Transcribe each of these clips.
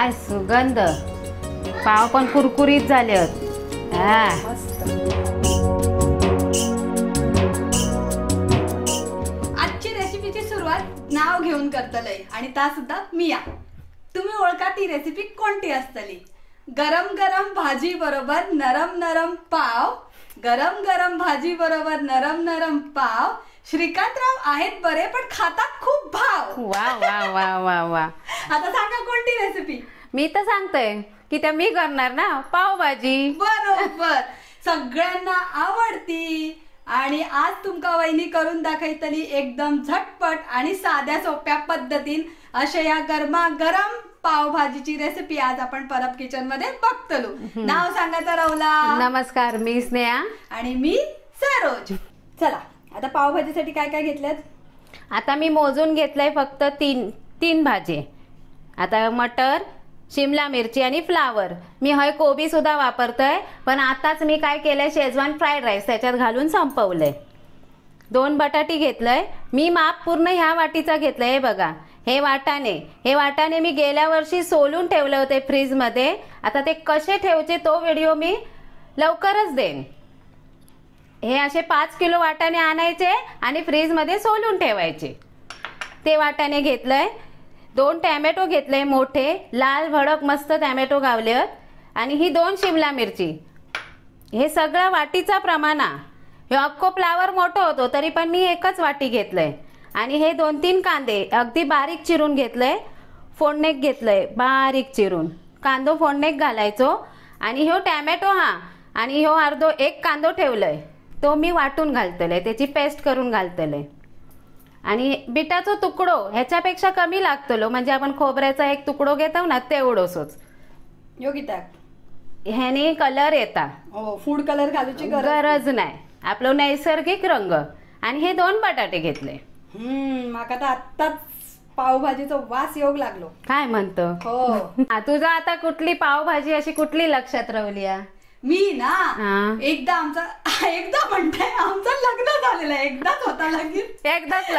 काय सुगंध, पाव पण कुरकुरीत झालेत. आजची रेसिपीची सुरुवात नाव घेऊन करतलय आणि ता सुद्धा मिया. तुम्ही ओळखा ती रेसिपी कोणती असतली? गरम गरम भाजी बरोबर नरम नरम पाव. गरम गरम भाजी बरोबर नरम नरम पाव. श्रीकांतराव आहेत बरे पण खातात खूप भाव. वा वा वा वा वा. आता सांगा कोणती रेसिपी? मी तर सांगतोय की त्या मी करणार ना, पावभाजी. बरोबर, सगळ्यांना आवडती. आणि आज तुमका वहिनी करून दाखवतली एकदम झटपट आणि साध्या सोप्या पद्धतीन अशा या गरमागरम पावभाजीची रेसिपी आज आपण परब किचन मध्ये बघतलो. नाव सांगायचं राहुला. नमस्कार, मी स्नेहा आणि मी सरोज. चला आता पावभाजीसाठी काय काय घेतल्यात? आता मी मोजून घेतलंय फक्त तीन भाजी. आता मटर, शिमला मिरची आणि फ्लावर. मी हय कोबी सुद्धा वापरतोय, पण आताच मी काय केलंय, शेजवान फ्राईड राईस त्याच्यात घालून संपवलंय. 2 बटाटी घेतलंय मी. माप पूर्ण ह्या वाटीचा घेतलंय. हे बघा, हे वाटाणे मी गेल्या वर्षी सोलून ठेवले होते फ्रीज मध्ये. आता ते कसे ठेवचे तो व्हिडिओ मी लवकरच देईन. हे असे 5 किलो वाटाणे आणायचे आणि फ्रीज मध्ये सोलून ठेवायचे. ते वाटाणे घेतलंय. 2 टॅमॅटो घेतले मोठे, लाल भडक मस्त टॅमॅटो गावलेत. आणि ही 2 शिमला मिरची. हे सगळं वाटीचा प्रमाण. हे अख्खो फ्लावर मोठं होतो तरी पण मी एकच वाटी घेतलंय. आणि हे 2-3 कांदे अगदी बारीक चिरून घेतलंय. फोडणीक घेतलंय बारीक चिरून. कांदो फोडणीक घालायचो. आणि ह्यो टॅमॅटो आणि ह्यो अर्धो 1 कांदो ठेवलंय, तो मी वाटून घालतले, त्याची पेस्ट करून घालतले. आणि बिटाचो तुकडो ह्याच्यापेक्षा कमी लागतलो, म्हणजे आपण खोबऱ्याचा 1 तुकडो घेतो ना तेवढोसच. योगिता ह्याने कलर येता. फूड कलर घालूची गरज नाही, आपलं नैसर्गिक रंग. आणि हे 2 बटाटे घेतले. माका तर आत्ताच पावभाजीचा वास योग लागलो. काय म्हणतो? हो. तुझा आता कुठली पावभाजी अशी कुठली लक्षात राहिली? मी ना एकदा म्हणताय आमचं लग्न झालेलं. एकदाच होता एकदाच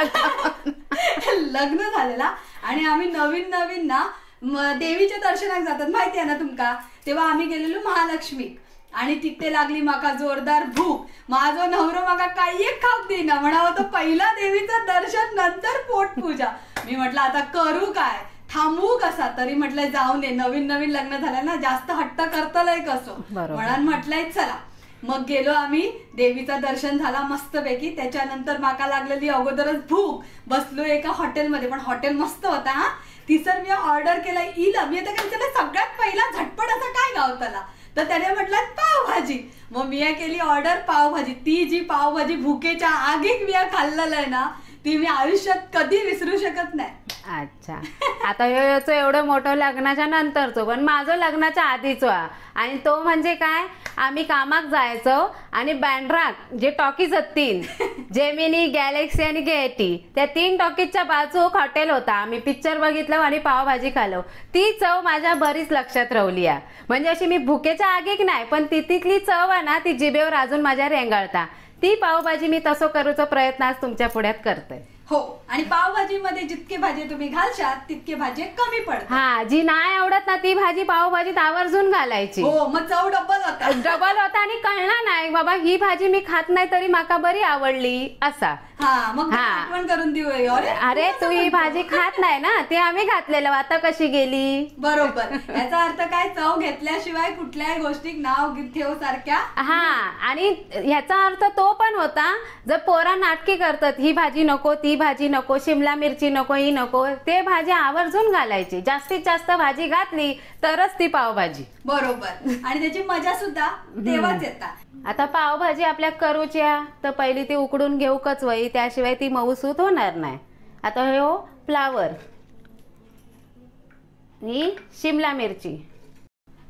लग्न झालेला. आणि आम्ही नवीन ना देवीच्या दर्शनाक जातात, माहिती आहे ना तुमका. तेव्हा आम्ही गेलेलो महालक्ष्मी. आणि तिथे लागली माका जोरदार भूक. माझो नवरो माका काही एक खाऊ देईना. म्हणावं तो पहिला देवीचं दर्शन नंतर पोटपूजा. मी म्हटलं आता करू काय, थांबू कसा. तरी म्हटलंय जाऊ नये, नवीन लग्न झालं ना, जास्त हट्ट करतलंय कसं म्हणून म्हटलंय चला. मग गेलो आम्ही. देवीचं दर्शन झाला मस्तपैकी. त्याच्यानंतर माका लागलेली अगोदरच भूक. बसलो एका हॉटेलमध्ये, पण हॉटेल मस्त होता. तिसर मी ऑर्डर केला मी आता काय सगळ्यात पहिला झटपट असं काय गावतला, तर त्याने म्हटलं पावभाजी. मग मी केली ऑर्डर पावभाजी. ती जी पावभाजी भुकेच्या आगीत मी खाल्लेलं आहे ना, ती मी आयुष्यात कधी विसरू शकत नाही. अच्छा, आता याचं एवढं मोठं लग्नाच्या नंतरचो, पण माझं लग्नाच्या आधीचो. आणि तो म्हणजे काय, आम्ही कामाक जायचो आणि बँड्राक जे टॉकीज आहेत 3, जेमिनी, गॅलेक्सी आणि गेटी, त्या 3 टॉकीजच्या बाजूक हॉटेल होता. आम्ही पिक्चर बघितलं आणि पावभाजी खालो. ती चव माझ्या बरीच लक्षात राहिली. म्हणजे अशी मी भुकेच्या आगीक नाही, पण तिथली चव आहे ना, ती जिभेवर अजून माझ्या रेंगाळता. ती पावभाजी मी तसं करूचा प्रयत्न आज तुमच्या पुढ्यात करते. हो. आणि पावभाजीमध्ये जितके भाजी तुम्ही घालशात तितके भाजी कमी पडतात. जी नाही आवडत ना ती भाजी पावभाजीत आवर्जून घालायची. हो, मग चव डबल होता. आणि कळणार नाही बाबा ही भाजी मी खात नाही तरी माका बरी आवडली असा. मग आठवण करून देऊ. अरे तू ही भाजी खात नाही ना, ती आम्ही घातलेलं, आता कशी गेली. बरोबर. याचा अर्थ काय, चव घेतल्याशिवाय कुठल्याही गोष्टी नाव ठेव सारख्या. आणि ह्याचा अर्थ तो पण होता, जर पोरा नाटकी करतात ही भाजी नको, ती भाजी नको, शिमला मिरची नको, ही नको, ते भाजी आवर्जून घालायची. जास्तीत जास्त भाजी घातली तरच ती पावभाजी. बरोबर. आणि त्याची मजा सुद्धा तेव्हाच येतात. आता पावभाजी आपल्या करूच्या तर पहिली ती उकडून घेऊकच वय, त्याशिवाय ती मऊसूत होणार नाही. आता हे फ्लावर, ही शिमला मिरची,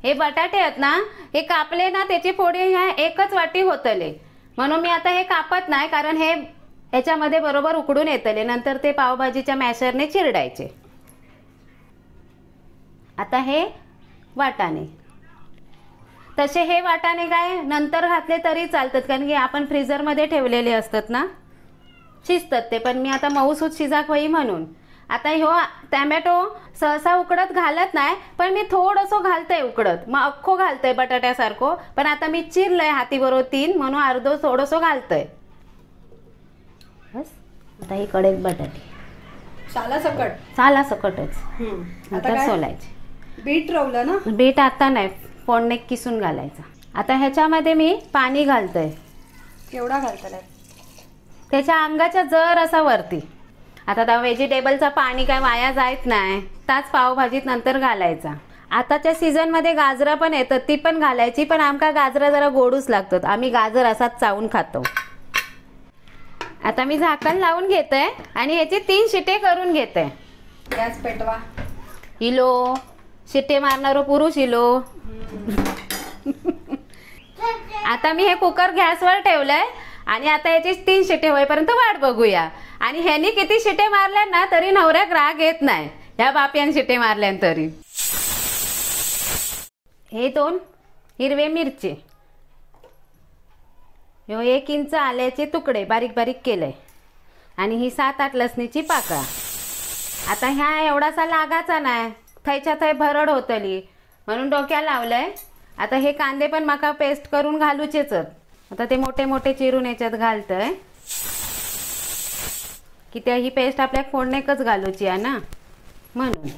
हे बटाटे आहेत ना, हे कापले ना त्याची फोडी ह्या एकच वाटी होतले. म्हणून मी आता हे कापत नाही, कारण हे याच्यामध्ये बरोबर उकडून येतले. नंतर ते पावभाजीच्या मॅशरने चिरडायचे. आता हे वाटाणे, तसे हे वाटाणे काय नंतर घातले तरी चालतात, कारण की आपण फ्रीजरमध्ये ठेवलेले असतात ना, शिजतात ते. पण मी आता मऊसूत शिजाक होई म्हणून आता ह्यो टॅमॅटो सहसा उकडत घालत नाही, पण मी थोडंसं घालतंय उकडत, मग अख्खो घालतंय बटाट्यासारखं. पण आता मी चिरलंय हातीबरोबर 3 म्हणून अर्धो थोडंसं घालतंय. बस आता ही कढईत बटाटे साला सकट. साला सकटच. आता नंतर काय? सोलायचे. बीट रवलं ना. बीट आता नाही, फोडणे किसून घालायचा. आता ह्याच्यामध्ये मी पाणी घालतंय, केवढा घालताय? त्याच्या अंगाच्या जर असा वरती. आता त्या व्हेजिटेबलचं पाणी काय वाया जायत नाही, त्याच पावभाजीत नंतर घालायचा. आताच्या सीझनमध्ये गाजरं पण येतात, ती पण घालायची, पण आमका गाजरं जरा गोडूच लागतात. आम्ही गाजर असाच चावून खातो. आता मी झाकण लावून घेते आणि ह्याची 3 शिटे करून घेते. गॅस पेटवा. इलो शिटे मारणारो पुरुष इलो. आता मी हे कुकर गॅसवर ठेवलंय आणि आता याची 3 शिटे होईपर्यंत वाट बघूया. आणि ह्यानी किती शिटे मारल्या ना तरी नवऱ्याक राग येत नाही, ह्या बाप्यान शिटे मारल्यान तरी. हे 2 हिरवे मिरची, ह्यो 1 इंच आल्याचे तुकडे बारीक बारीक केले आणि ही 7-8 लसणीची पाकळा. आता ह्या एवढासा लागाचा नाही, थैच्या थै भरड होतली म्हणून डोक्या लावलंय. आता हे कांदे पण माका पेस्ट करून घालूचेच. आता ते मोठे मोठे चिरून याच्यात घालतंय, की त्या ही पेस्ट आपल्या फोडणेकच घालूची आहे ना, म्हणून.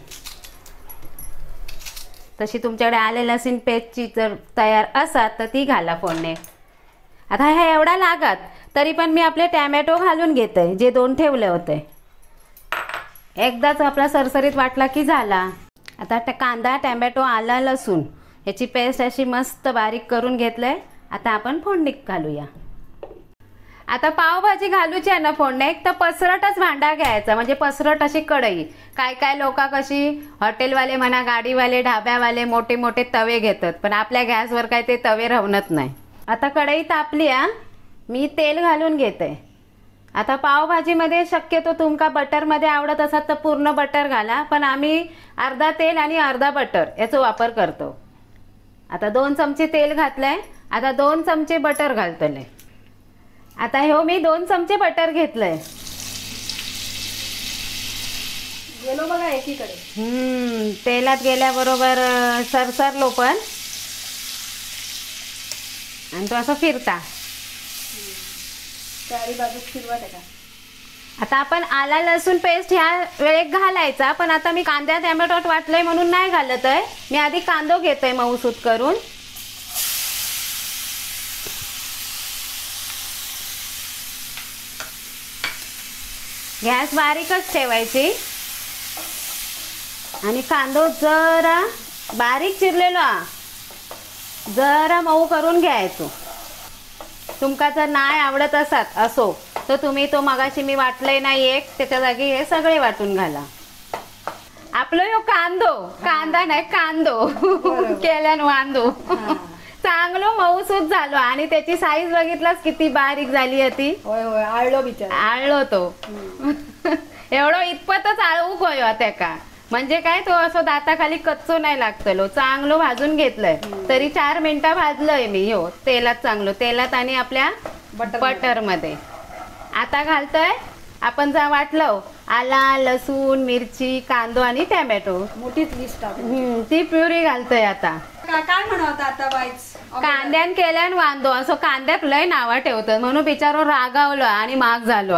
तशी तुमच्याकडे आले लसूण पेस्टची जर तयार असात तर ती घाला फोडणे. आता ह्या एवढा लागत तरी पण मी आपले टॅमॅटो घालून घेते, जे 2 ठेवले होते. एकदाच आपला सरसरीत वाटला की झाला. आता कांदा, टॅमॅटो, आला, लसूण याची पेस्ट अशी मस्त बारीक करून घेतलंय. आता आपण फोडणीत घालूया. आता पावभाजी घालूची आहे ना फोडणे, तर पसरटच भांडा घ्यायचा, म्हणजे पसरट अशी कढई. काय काय लोक कशी हॉटेलवाले म्हणा, गाडीवाले, ढाब्यावाले मोठे मोठे तवे घेतात, पण आपल्या गॅसवर काय ते तवे रवणत नाही. आता कढई तापली आ, मी तेल घालून घेते. आता पावभाजीमध्ये शक्यतो तुमका बटरमध्ये आवडत असाल तर पूर्ण बटर घाला, पण आम्ही अर्धा तेल आणि अर्धा बटर याचा वापर करतो. आता 2 चमचे तेल घातलंय, आता 2 चमचे बटर घालतले. आता ह्यो मी 2 चमचे बटर घेतलंय. गेलो बघा एकीकडे. तेलात गेल्याबरोबर सरसरलो पण, आणि तो असं फिरता. चारी बाजू फिरवा त्याला. आता आपण आला लसूण पेस्ट ह्या वेळेत घालायचा, पण आता मी कांद्या टॅमॅटोत वाटलंय म्हणून नाही घालत आहे. मी आधी कांदो घेतोय मऊसूत करून. गॅस बारीकच ठेवायची आणि कांदो जरा बारीक चिरलेला जरा मऊ करून घ्यायचो. तुमका जर नाही आवडत असत असो तर तुम्ही तो मगाशी मी वाटलंय नाही एक, त्याच्या जागी हे सगळे वाटून घाला. आपलं यो कांदो, कांदा नाही कांदो केल्यान वांदो चांगलो मऊसूत झालो. आणि त्याची साईज बघितलास किती बारीक झाली होती. होय होय, आळलो बिचारा. आळलो तो. एवढं इतपतच आळवू गयो त्याका, म्हणजे काय तो असं दाताखाली कच्चो नाही लागतलो. चांगलो भाजून घेतलंय, तरी 4 मिनिटं भाजलंय मी ह्यो तेलात, चांगलो तेलात आणि आपल्या बटर मध्ये. आता घालतोय आपण जा वाटलं आला, लसूण, मिरची, कांदो आणि टॅमॅटो, मोठीच लिस्ट ती प्युरी घालतोय. आता काय म्हणत आता बाईच, कांद्यान केल्यान वांदो असं कांद्याक लय नावा ठेवतात म्हणून बिचारो रागावलो आणि माग झालो.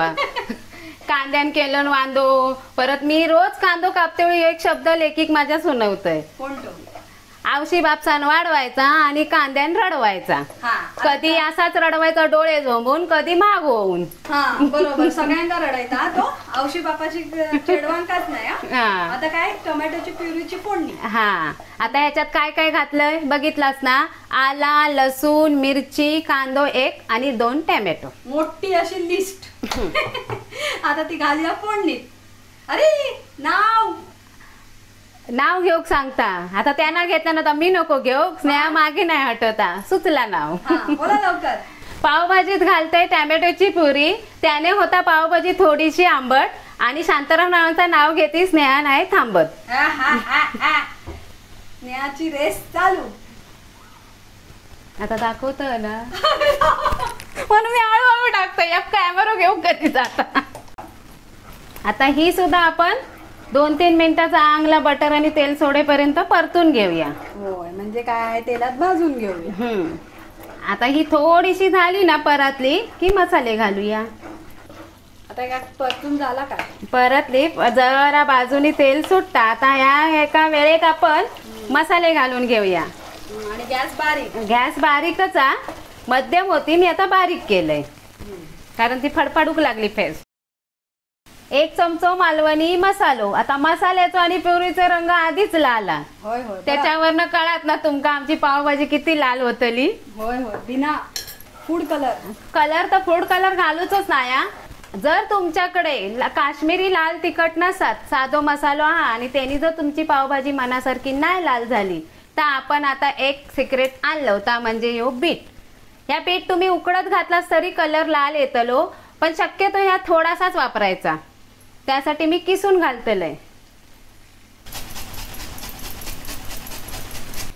कांद्यान केलं वांदो. परत मी रोज कांदो कापते वेळी एक शब्द लेखिक माझ्या सुनवतोय, आवशी बापसान वाढवायचा आणि कांद्यान रडवायचा. कधी असाच रडवायचा डोळे झोंबून, कधी माग होऊन. बरोबर, सगळ्यांना रडायचा तो. आवशी बापाची चिडवांकाच नाही. आता काय टोमॅटोची प्युरीची फोडणी. आता ह्याच्यात काय काय घातलंय बघितलास ना. आला, लसूण, मिरची, कांदो 1 आणि 2 टॅमॅटो. मोठी अशी लिस्ट. आता ती घालूया फोडणीत. अरे नाव घेऊ सांगता. आता त्यांना घेतलं ना तर मी नको घेऊ. स्नेहा मागे नाही हटवता, सुचला नाव. बोला लवकर. पावभाजीत घालते टॅमॅटोची प्युरी. त्याने होता पावभाजी थोडीशी आंबट. आणि शांताराम नावाचं नाव घेते, स्नेहा नाही थांबत. स्नेहाची रेस चालू. आता दाखवतो ना म्हणून मी हळूहळू टाकतो. या कॅमेरा घेऊ कधी जाता. आता ही सुद्धा आपण 2-3 मिनिटं चांगला बटर आणि तेल सोडेपर्यंत परतून घेऊया. होय, म्हणजे काय तेलात भाजून घेऊया. आता ही थोडीशी झाली ना परतली की मसाले घालूया. आता काय परतून झाला का? परतली जरा बाजूनी तेल सुटता. आता या एका वेळेत आपण मसाले घालून घेऊया. आणि गॅस बारीक. गॅस बारीकच मध्यम होती, मी आता बारीक केलंय कारण ती फडफडूक लागली फेस. 1 चमचो मालवणी मसालो. आता मसाल्याचा आणि प्युरीचा रंग आधीच लाल. होय होय, त्याच्यावरनं कळत ना तुमका आमची पावभाजी किती लाल होतली. होय होय, बिना फूड कलर तर फूड कलर घालूचच नाही. जर तुमच्याकडे काश्मीरी लाल तिखट नसत, साधो मसालो आणि त्यांनी जर तुमची पावभाजी मनासारखी नाही लाल झाली तर आपण आता एक सिक्रेट आणलं होता, म्हणजे ह्यो बीट. ह्या बीट तुम्ही उकडत घातलास तरी कलर लाल येतलो, पण शक्यतो ह्या थोडासाच वापरायचा. त्यासाठी मी किसून घालतलंय.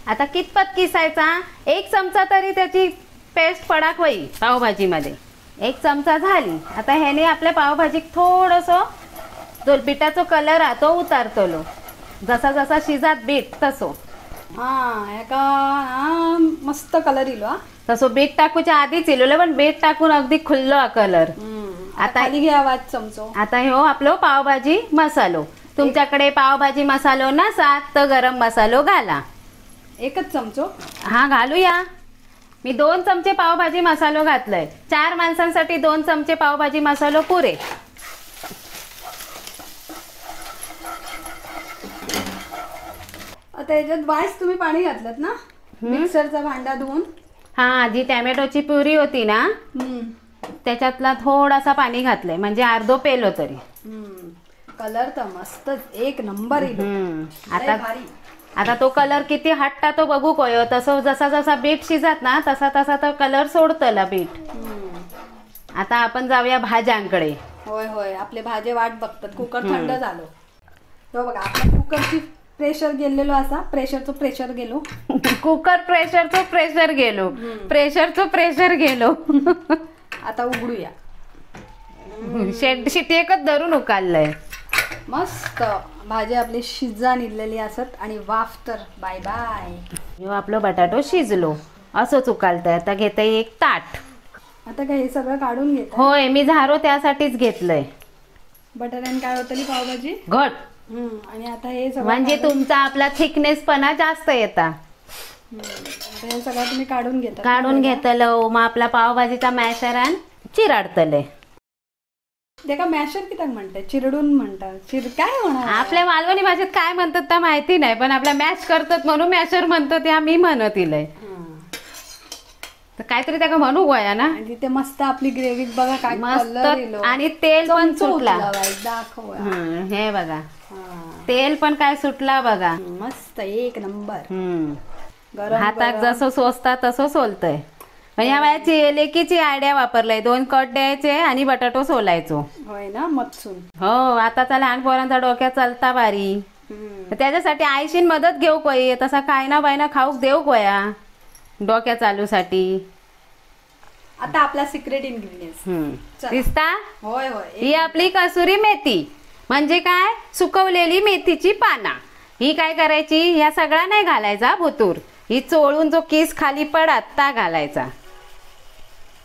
आता कितपत किसायचा? 1 चमचा तरी त्याची पेस्ट पडाक होई पावभाजीमध्ये. 1 चमचा झाली. आता ह्याने आपल्या पावभाजीत थोडंसं जो बीटाचा कलर आहे तो उतारतलो. जसा जसा शिजात बीट तसो मस्त कलर इलो. तसो बीट टाकूच्या आधीच इलो, पण बीट टाकून अगदी खुल्लो कलर. आता खाली घ्यावा चमचो. आता ह्यो आपलो पावभाजी मसालो. तुमच्याकडे पावभाजी मसालो नसात तर गरम मसालो घाला. 1 चमचो घालूया. मी 2 चमचे पावभाजी मसालो घातलाय. 4 माणसांसाठी 2 चमचे पावभाजी मसालो पुरे. आता याच्यात वाईस तुम्ही पाणी घातलं ना, मिक्सरचा भांडा धुवून. जी टॅमॅटोची प्युरी होती ना त्याच्यातला थोडासा पाणी घातलंय, म्हणजे अर्धो पेलो तरी. कलर तर मस्तच 1 नंबर. आता तो कलर किती हटता तो बघू कोयो. तसं जसा जसा बीट शिजत ना तसा तसा तो कलर सोडतला बीट. आता आपण जाऊया भाज्यांकडे. होय होय, आपले भाजे वाट बघतात. कुकर थंड झालो. तो बघा आपल्या कुकरची प्रेशर गेलेलो असा. प्रेशर गेलो. कुकर प्रेशरचं प्रेशर गेलो. आता उघडूया. शिटी एकच धरून उकाललंय. मस्त भाजी आपली शिजा निघलेली असत आणि वाफ तर बाय बाय. ह्यो आपलं बटाटो शिजलो. असंच उकालतंय. आता घेतय एक ताट. आता काय हे सगळं काढून घेत? होय, मी झारो त्यासाठीच घेतलंय. बटाट्याने काय होतली पावभाजी घट. आणि आता हे सगळं म्हणजे तुमचा आपला थिकनेस पणा जास्त येता. आता हे सगळं तुम्ही काढून घेतलं. मग आपला पावभाजीचा मॅशरान चिराडतले. ते का मॅशर किती म्हणतात? चिरडून म्हणतात. काय होणार? आपल्या मालवणी भाषेत काय म्हणतात तर माहिती नाही, पण आपल्या मॅश करतात म्हणून मॅशर म्हणतात. मी म्हणत इलय तर काहीतरी त्या म्हणू गोया ना. आणि तिथे मस्त आपली ग्रेव्ही बघा काय मस्त. आणि तेल पण सुटला. दाखव हे बघा, तेल पण काय सुटला बघा. मस्त 1 नंबर. हातात जसं सोसता तसं सोलतय. या बायाची लेकीची आयडिया वापरलाय. 2 कट द्यायचे आणि बटाटो सोलायचो. होय ना, मत्सून. हो, आताचा लहान पोरांचा डोक्यात चालता बारी. त्याच्यासाठी आईशीन मदत घेऊ कोई. तसा काय ना बायना खाऊक देऊ कोया डोक्या चालूसाठी. आता आपला सिक्रेट इन्ग्रेडियंट्स दिसता. होय होय, ही आपली कसुरी मेथी, म्हणजे काय सुकवलेली मेथीची पाना. ही काय करायची, ह्या सगळा नाही घालायचा भुतूर. ही चोळून जो केस खाली पडात ता घालायचा.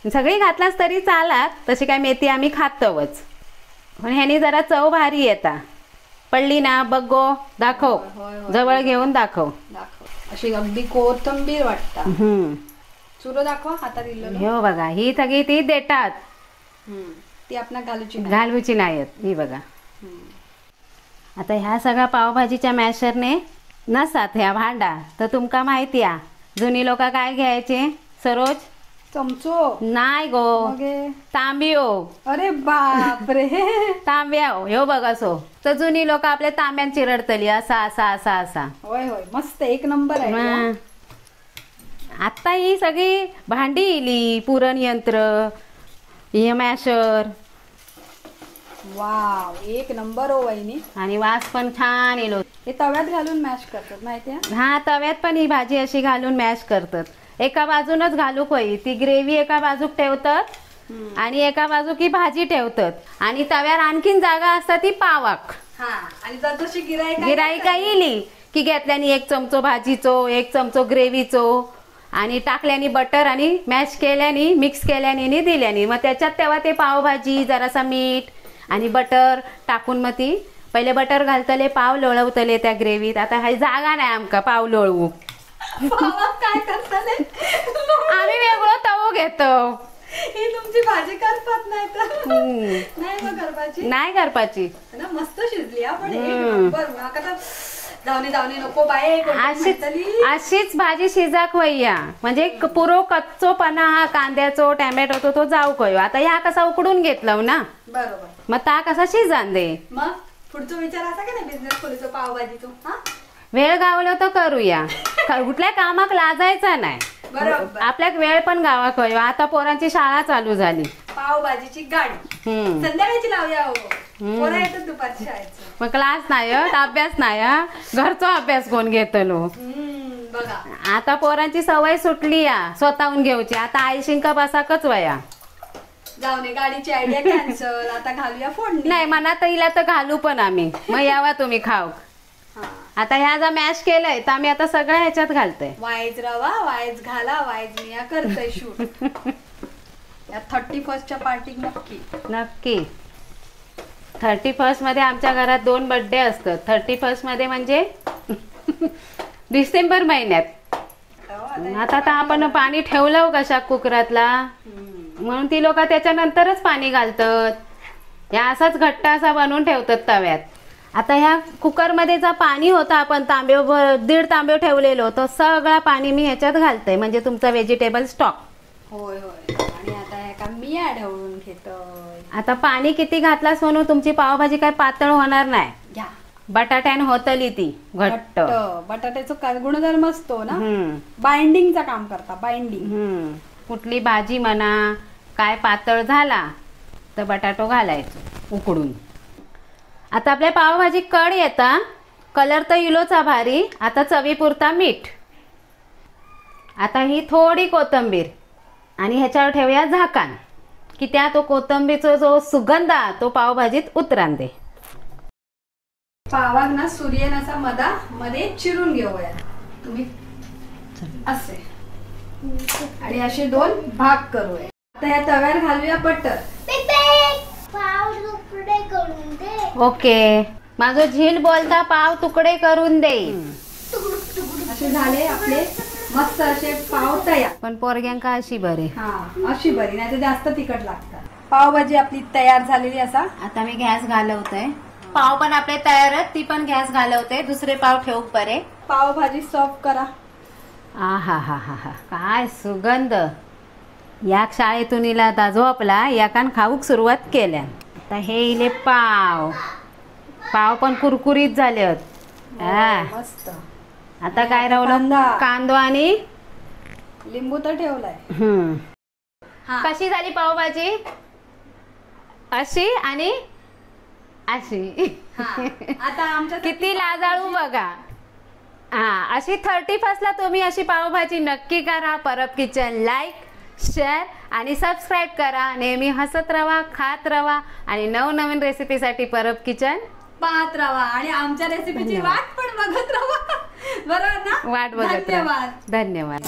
सगळी घातलास तरी चालात. तशी काय मेथी आम्ही खातोच, पण ह्यानी जरा चव भारी येता. पडली ना बघो, दाखव. जवळ घेऊन दाखव. अशी अगदी कोथिंबीर वाटता. चुरो दाखव हातात इल्लो. हो बघा, ही सगळी ती देतात. ती आपण घालूची नाहीत. ही बघा. आता ह्या सगळ्या पावभाजीच्या मॅशरने नसतात ह्या भांडा. तर तुमका माहिती आहे जुनी लोक काय घ्यायचे सरोज? चमचो नाही गो, तांबियो. अरे बापरे, तांब्या. हो बघ असो. तर जुनी लोक आपल्या तांब्यान चिरडतली असा असा असा असा. होय होय, मस्त 1 नंबर आहे. आता ही सगळी भांडी इली, पुरण यंत्र, हे मॅशर. वाव, 1 नंबर हो वहिनी. आणि वास पण छान येलो. हे तव्यात घालून मॅश करतात माहितीये? हा, तव्यात पण ही भाजी अशी घालून मॅश करतात. एका बाजूनच घालूक होई. ती ग्रेव्ही एका बाजूक ठेवतात आणि एका बाजूक ही भाजी ठेवतात. आणि तव्यावर आणखीन जागा असतात ती पावाक. हा आणि जर जशी गिराईका येईली की घेतल्यानी 1 चमचो भाजीचो, 1 चमचो ग्रेव्हीचो आणि टाकल्यानी बटर आणि मॅश केल्यानी मिक्स केल्यानी दिल्यानी मग त्याच्यात तेव्हा ते पावभाजी जरासा मीठ आणि बटर टाकून मग ती पहिले बटर घालतले पाव लोळवतले त्या ग्रेव्हीत. आता हाय जागा नाही आमका पाव लोळवू. काय करतले आम्ही वेगळं तवो घेतो. ही तुमची भाजी करपत नाही तर नाही मग करपाची नाही करपाची ना मस्त शिजली आपण जाऊने नको बाय अशीच भाजी शिजाक वय्या म्हणजे पुरो कच्चोपणा हा कांद्याचो टॅमॅटोचो तो जाऊ कयो. आता ह्या कसा उकडून घेतलं ना बरोबर मग ता कसा शिजान दे. मग पुढचा विचार असा का नाही बिझनेस खोलीचो पावभाजीचो हा वेळ गावलो तर करूया. कुठल्या कामाक लाजायचा नाही. बरोबर आपल्याक वेळ पण गावा कयो. आता पोरांची शाळा चालू झाली. पावभाजीची गाडी संध्याकाळची लावूया पोरा येतात दुपारची शाळेचं. मग क्लास नाही अभ्यास नाही घरचा अभ्यास कोण घेतलो. बघा आता पोरांची सवय सुटली या स्वतःहून घेऊची. आता आईशिंका बसाकच वया जाऊन गाडीची आयडिया कॅन्सल. आता घालूया फोडणी. नाही मनात येईल तर घालू पण आम्ही. मग यावा तुम्ही खाऊ. आता ह्या जा मॅश केलंय तर आम्ही आता सगळं ह्याच्यात घालतोय. वायज रवा वायज घाला वायज मिया करतोय शूट या 31st पार्टी नक्की नक्की. 31st मध्ये आमच्या घरात 2 बर्थडे असतात. 31st मध्ये म्हणजे डिसेंबर महिन्यात. आता आपण पाणी ठेवलं कशा कुकरातला म्हणून ती लोक त्याच्यानंतरच पाणी घालतात. या असाच घट्ट असा बनवून ठेवतात तव्यात. आता ह्या कुकरमध्ये जा पाणी होतं आपण तांब्याव 1.5 तांब्याव ठेवलेलो तो सगळा पाणी मी ह्याच्यात घालते म्हणजे तुमचा व्हेजिटेबल स्टॉक. होय होय. आणि आता ह्या मी ढवळून घेतोय. आता पाणी किती घातलास म्हणून तुमची पावभाजी काय पातळ होणार नाही. घ्या बटाट्यान होतली ती घट्ट. बटाट्याचा काय गुणधर्म असतो ना बाइंडिंगचा काम करता बाइंडिंग. कुठली भाजी म्हणा काय पातळ झाला तर बटाटो घालायचो उकडून. आता आपल्या पावभाजी कड येता कलर तर इलोचा भारी. आता चवीपुरता मीठ. आता ही थोडी कोथिंबीर आणि ह्याच्यावर ठेवूया झाकण की त्या तो कोथिंबीरचा जो सुगंध तो पावभाजीत उतरान दे. पावाक ना सूर्यन असा मध्ये चिरून घेऊया तुम्ही असे आणि असे 2 भाग करूया. आता या तव्यावर घालूया बटर. ओके माझं झील बोलता पाव तुकडे करून दे. असे झाले आपले मस्त असे पाव तयार. पण पोरग्यांका अशी बरी. हा अशी बरी नाही तर जास्त तिखट लागतात. पावभाजी आपली तयार झालेली असा. आता मी गॅस घालवते. पाव पण आपले तयार आहेत. ती पण गॅस घालवते. दुसरे पाव ठेवू बरे. पावभाजी सर्व करा. हा काय सुगंध. या शाळेतून इला आता झोपला याकान खाऊक सुरुवात केल्या. आता हे इले पाव पण कुरकुरीत झाले मस्त. आता काय राहिलं कांदा आणि लिंबू तर ठेवलाय. कशी झाली पावभाजी अशी आणि अशी. आता आमच्या किती लाजाळू बघा. अशी 31st ला तुम्ही अशी पावभाजी नक्की करा. परब किचन लाईक शेअर आणि सबस्क्राईब करा. नेहमी हसत रवा खात रवा आणि नवनवीन रेसिपीसाठी परब किचन पाहत रवा आणि आमच्या रेसिपीची वाट पण बघत रवा. बरोबर ना. वाट बघत रहा. धन्यवाद.